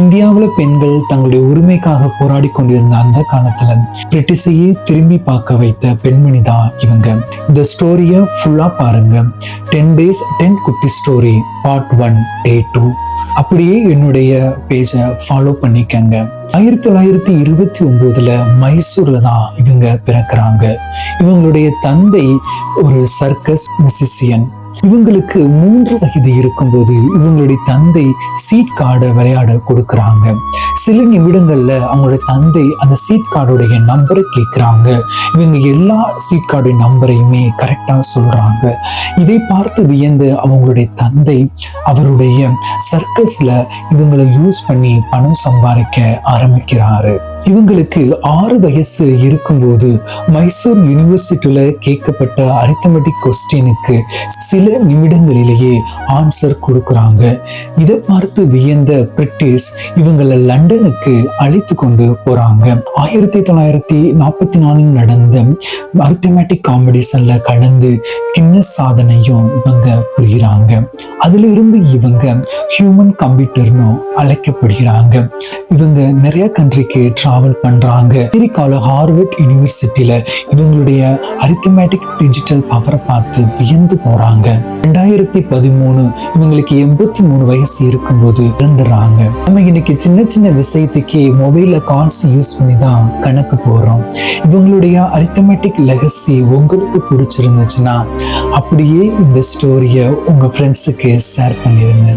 இந்தியாவில் பெண்கள் தங்களுடைய உரிமைக்காக போராடி கொண்டிருந்த அந்த காலத்துல பிரிட்டிஷையே திரும்பி பார்க்க வைத்த பெண்மணி தான் இவங்க. இந்த ஸ்டோரியை ஃபுல்லா பாருங்க. 10 days 10 குட்டி ஸ்டோரி பார்ட் 1 day 2. அப்படியே என்னுடைய பேஜை ஃபாலோ பண்ணிக்கங்க. 1929 மைசூர்ல தான் இவங்க பிறக்கிறாங்க. இவங்களுடைய தந்தை ஒரு சர்க்கஸ் மியூசிஷியன். இவங்களுக்கு 3 வயது இருக்கும்போது இவங்களுடைய தந்தை சீட் கார்டை விளையாட கொடுக்கறாங்க. சில நிமிடங்கள்ல அவங்களுடைய தந்தை அந்த சீட் கார்டுடைய நம்பரை கேட்கிறாங்க. இவங்க எல்லா சீட் கார்டு நம்பரையுமே கரெக்டா சொல்றாங்க. இதை பார்த்து வியந்த அவங்களுடைய தந்தை அவருடைய சர்க்கஸ்ல இவங்களை யூஸ் பண்ணி பணம் சம்பாதிக்க ஆரம்பிக்கிறாரு. இவங்களுக்கு 6 வயசு இருக்கும்போது மைசூர் யூனிவர்சிட்டியில கேட்கப்பட்ட அரித்மெட்டிக் கொஸ்டினுக்கு சில நிமிடங்களிலேயே ஆன்சர் கொடுக்குறாங்க. இதை பார்த்து வியந்த பிரிட்டிஷ் இவங்களை லண்டனுக்கு அழைத்து கொண்டு போறாங்க. 1944 நடந்த அரித்மெட்டிக் காம்படிஷன்ல கலந்து கின்னஸ் சாதனையும் இவங்க புரிகிறாங்க. அதுல இருந்து இவங்க ஹியூமன் கம்ப்யூட்டர்னு அழைக்கப்படுகிறாங்க. இவங்க நிறைய கண்ட்ரிக்கு டிராவல் பண்றாங்க. அமெரிக்கால ஹார்வர்ட் யூனிவர்சிட்டியில இவங்களுடைய அரித்மெட்டிக் டிஜிட்டல் பவரை பார்த்து வியந்து போறாங்க. 2013 இவங்களுக்கு 83 வயசு இருக்கும்போது இறந்துடுறாங்க. நம்ம இன்னைக்கு சின்ன சின்ன விஷயத்துக்கே மொபைல்ல கால்ஸ் யூஸ் பண்ணி தான் கணக்கு போடுறோம். இவங்களுடைய அரித்மெட்டிக் லெகசி உங்களுக்கு பிடிச்சிருந்துச்சுன்னா அப்படியே இந்த ஸ்டோரியை உங்க ஃப்ரெண்ட்ஸுக்கு ஷேர் பண்ணிருங்க.